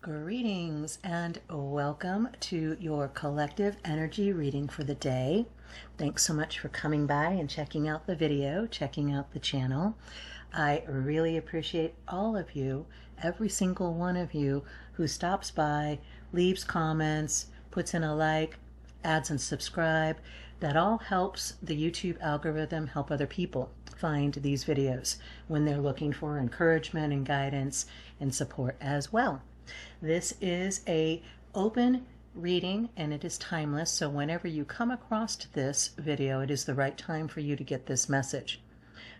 Greetings and welcome to your collective energy reading for the day. Thanks so much for coming by and checking out the video, checking out the channel. I really appreciate all of you, every single one of you who stops by, leaves comments, puts in a like, adds and subscribe. That all helps the YouTube algorithm help other people find these videos when they're looking for encouragement and guidance and support as well. This is a open reading and it is timeless, so whenever you come across this video, it is the right time for you to get this message.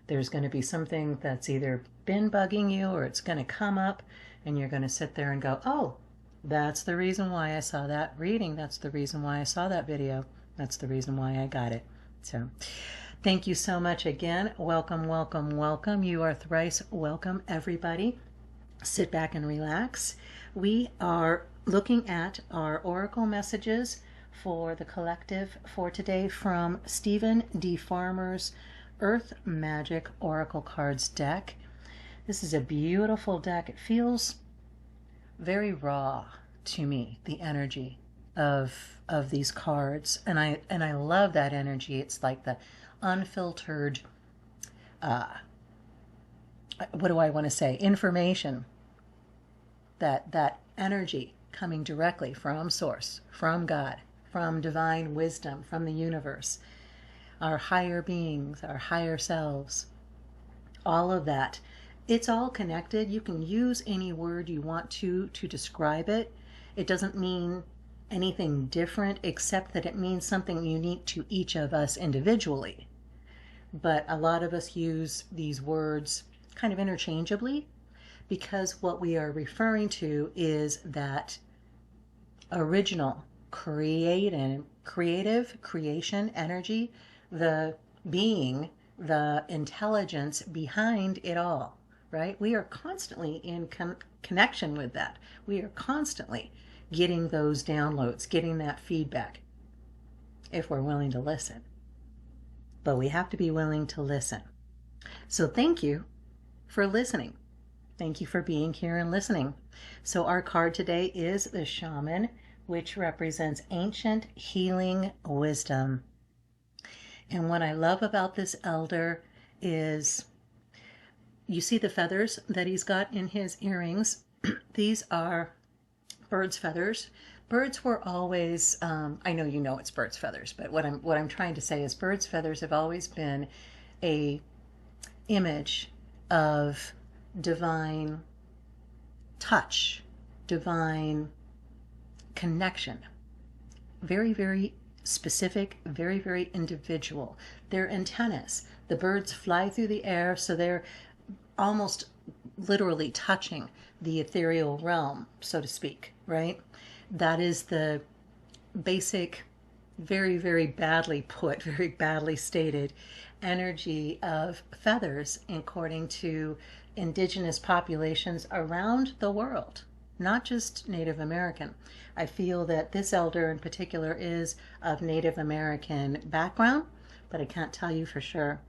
There's going to be something that's either been bugging you or it's going to come up and you're going to sit there and go, oh, that's the reason why I saw that reading. That's the reason why I saw that video. That's the reason why I got it. So thank you so much again. Welcome, welcome, welcome. You are thrice welcome, everybody. Sit back and relax. We are looking at our oracle messages for the collective for today from Stephen D. Farmer's Earth Magic Oracle Cards deck. This is a beautiful deck. It feels very raw to me, the energy of these cards, and I love that energy. It's like the unfiltered what do I want to say, information, that energy coming directly from source, from God, from divine wisdom, from the universe, our higher beings, our higher selves, all of that. It's all connected. You can use any word you want to describe it. It doesn't mean anything different except that it means something unique to each of us individually. But a lot of us use these words kind of interchangeably because what we are referring to is that original creative creation energy, the being, the intelligence behind it all, right? We are constantly in connection with that. We are constantly getting those downloads, getting that feedback if we're willing to listen. But we have to be willing to listen. So thank you for listening. Thank you for being here and listening. So our card today is the Shaman, which represents ancient healing wisdom. And what I love about this elder is you see the feathers that he's got in his earrings. These are bird's feathers. Birds were always, I know you know it's bird's feathers, but what I'm trying to say is bird's feathers have always been a image of divine touch, divine connection. Very, very specific, very, very individual. They're antennas. The birds fly through the air, so they're almost literally touching the ethereal realm, so to speak, right? That is the basic, very, very badly put, very badly stated energy of feathers according to indigenous populations around the world, not just Native American. I feel that this elder in particular is of Native American background, but I can't tell you for sure.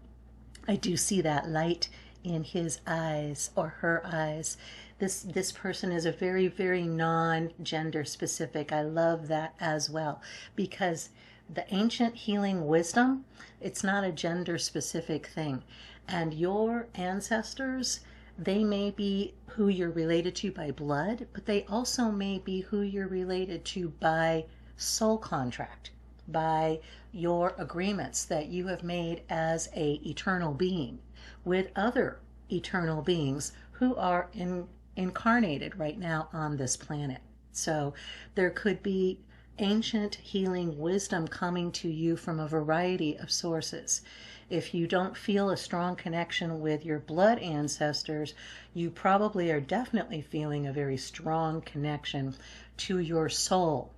I do see that light in his eyes or her eyes. This person is a very, very non-gender specific. I love that as well, because the ancient healing wisdom, it's not a gender specific thing. And your ancestors, they may be who you're related to by blood, but they also may be who you're related to by soul contract, by your agreements that you have made as a eternal being with other eternal beings who are incarnated right now on this planet. So there could be ancient healing wisdom coming to you from a variety of sources. If you don't feel a strong connection with your blood ancestors, you probably are definitely feeling a very strong connection to your soul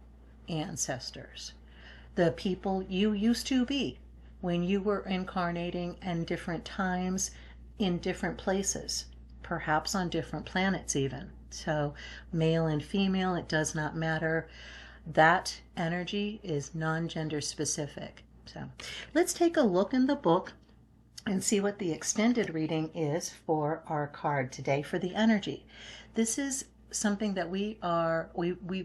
ancestors, the people you used to be when you were incarnating in different times, in different places, perhaps on different planets even. So male and female, it does not matter. That energy is non-gender specific. So let's take a look in the book and see what the extended reading is for our card today for the energy. This is something that we've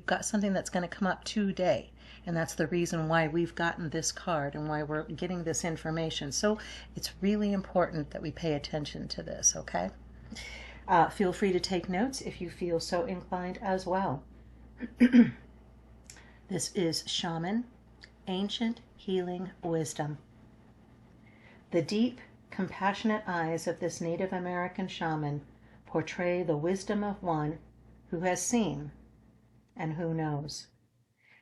got something that's going to come up today. And that's the reason why we've gotten this card and why we're getting this information. So it's really important that we pay attention to this, okay? Feel free to take notes if you feel so inclined as well. This is Shaman, Ancient Healing Wisdom. The deep, compassionate eyes of this Native American shaman portray the wisdom of one who has seen and who knows.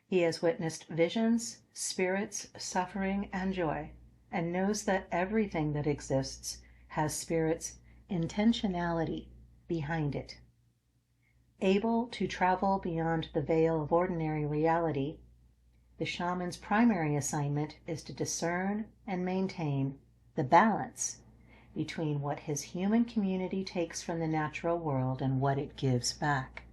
He has witnessed visions, spirits, suffering, and joy, and knows that everything that exists has spirit's intentionality behind it. Able to travel beyond the veil of ordinary reality, the shaman's primary assignment is to discern and maintain the balance between what his human community takes from the natural world and what it gives back.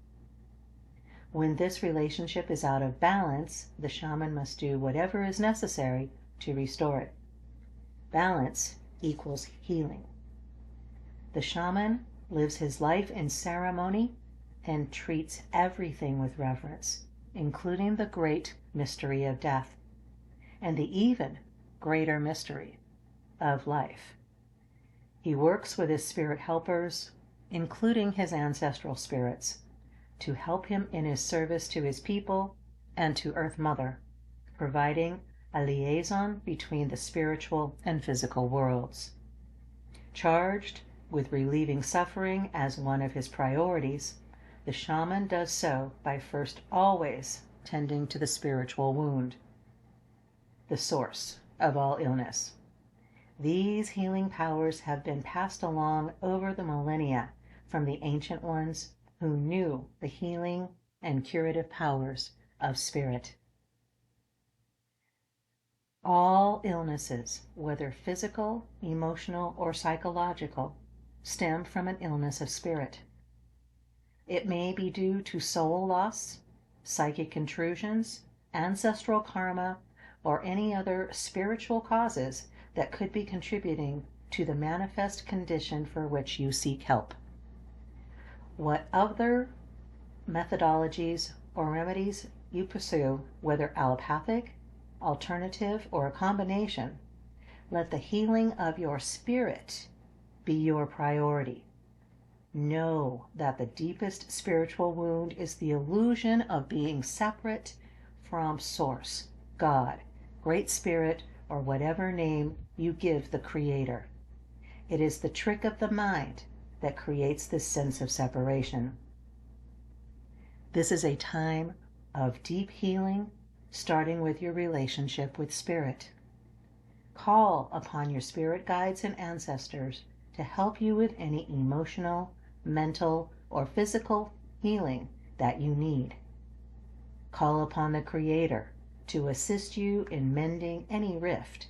When this relationship is out of balance, the shaman must do whatever is necessary to restore it. Balance equals healing. The shaman lives his life in ceremony and treats everything with reverence, including the great mystery of death and the even greater mystery of life. He works with his spirit helpers, including his ancestral spirits, to help him in his service to his people and to Earth Mother, providing a liaison between the spiritual and physical worlds. Charged with relieving suffering as one of his priorities, the shaman does so by first always tending to the spiritual wound, the source of all illness. These healing powers have been passed along over the millennia from the ancient ones who knew the healing and curative powers of spirit. All illnesses, whether physical, emotional, or psychological, stem from an illness of spirit. It may be due to soul loss, psychic intrusions, ancestral karma, or any other spiritual causes that could be contributing to the manifest condition for which you seek help. What other methodologies or remedies you pursue, whether allopathic, alternative, or a combination, let the healing of your spirit be your priority. Know that the deepest spiritual wound is the illusion of being separate from Source, God, Great Spirit, or whatever name you give the Creator. It is the trick of the mind that creates this sense of separation. This is a time of deep healing, starting with your relationship with Spirit. Call upon your spirit guides and ancestors to help you with any emotional, mental, or physical healing that you need. Call upon the Creator to assist you in mending any rift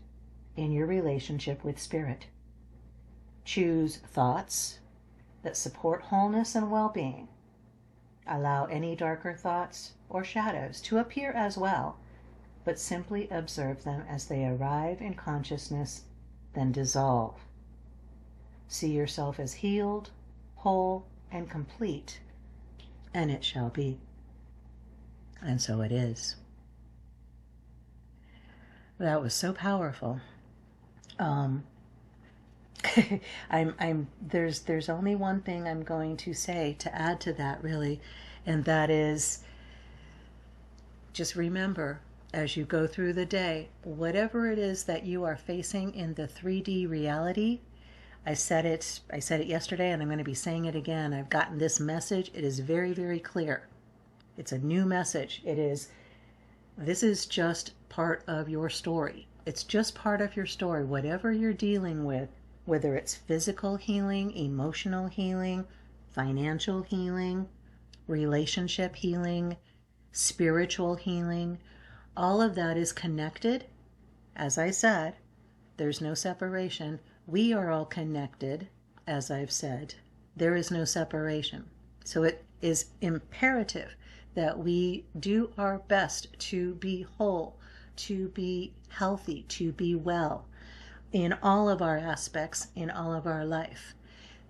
in your relationship with Spirit. Choose thoughts that support wholeness and well-being. Allow any darker thoughts or shadows to appear as well, but simply observe them as they arrive in consciousness, then dissolve. See yourself as healed, whole, and complete, and it shall be. And so it is. That was so powerful. There's only one thing I'm going to say to add to that, really, and that is just remember as you go through the day, whatever it is that you are facing in the 3D reality. I said it yesterday, and I'm going to be saying it again. I've gotten this message. It is very, very clear. It's a new message. This is just part of your story. It's just part of your story. Whatever you're dealing with, whether it's physical healing, emotional healing, financial healing, relationship healing, spiritual healing, all of that is connected. As I said, there's no separation. We are all connected, as I've said. There is no separation. So it is imperative that we do our best to be whole, to be healthy, to be well in all of our aspects, in all of our life.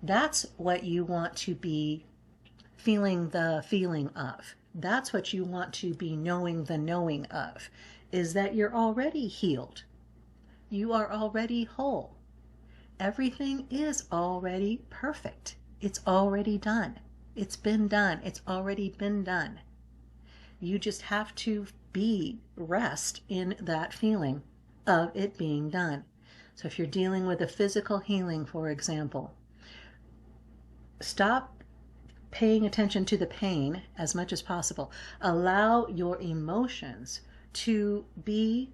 That's what you want to be feeling the feeling of. That's what you want to be knowing the knowing of, is that you're already healed. You are already whole. Everything is already perfect. It's already done. It's been done. It's already been done. You just have to rest in that feeling of it being done. So if you're dealing with a physical healing, for example, stop paying attention to the pain as much as possible. Allow your emotions to be,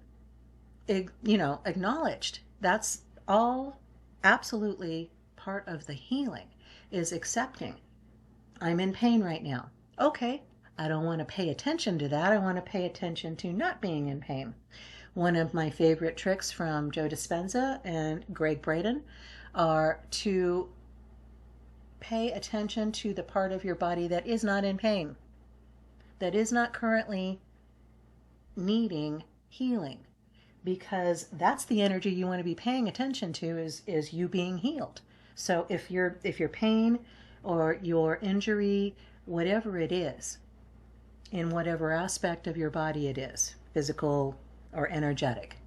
acknowledged. That's all absolutely part of the healing, is accepting. I'm in pain right now. Okay, I don't want to pay attention to that. I want to pay attention to not being in pain. One of my favorite tricks from Joe Dispenza and Greg Braden are to pay attention to the part of your body that is not in pain, that is not currently needing healing, because that's the energy you want to be paying attention to, is you being healed. So if your pain or your injury, whatever it is, in whatever aspect of your body it is, physical or energetic,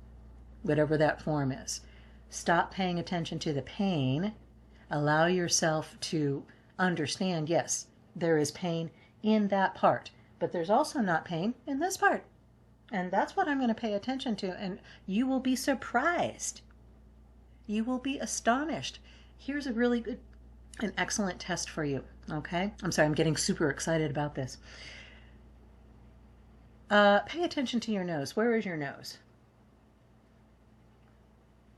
whatever that form is, stop paying attention to the pain. Allow yourself to understand, yes, there is pain in that part, but there's also not pain in this part. And that's what I'm going to pay attention to. And you will be surprised. You will be astonished. Here's a really good, an excellent test for you. Okay? I'm sorry, I'm getting super excited about this. Pay attention to your nose. Where is your nose?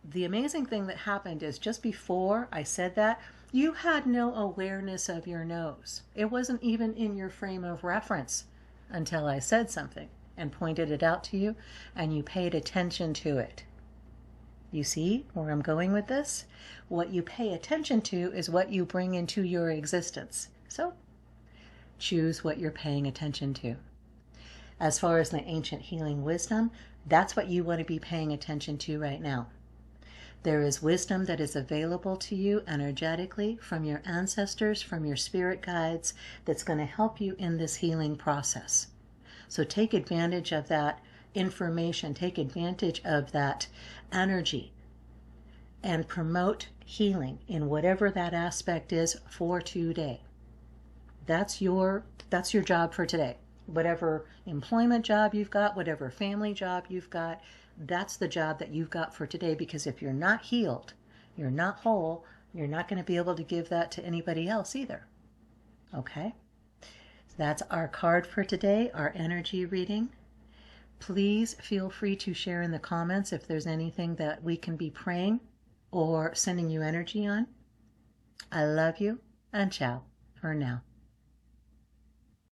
The amazing thing that happened is just before I said that, you had no awareness of your nose. It wasn't even in your frame of reference until I said something and pointed it out to you, and you paid attention to it. You see where I'm going with this? What you pay attention to is what you bring into your existence. So choose what you're paying attention to. As far as the ancient healing wisdom, that's what you want to be paying attention to right now. There is wisdom that is available to you energetically from your ancestors, from your spirit guides, that's going to help you in this healing process. So take advantage of that information, take advantage of that energy, and promote healing in whatever that aspect is for today. That's your job for today. Whatever employment job you've got, whatever family job you've got, that's the job that you've got for today, because if you're not healed, you're not whole, you're not going to be able to give that to anybody else either. Okay? That's our card for today, our energy reading. Please feel free to share in the comments if there's anything that we can be praying or sending you energy on. I love you, and ciao for now.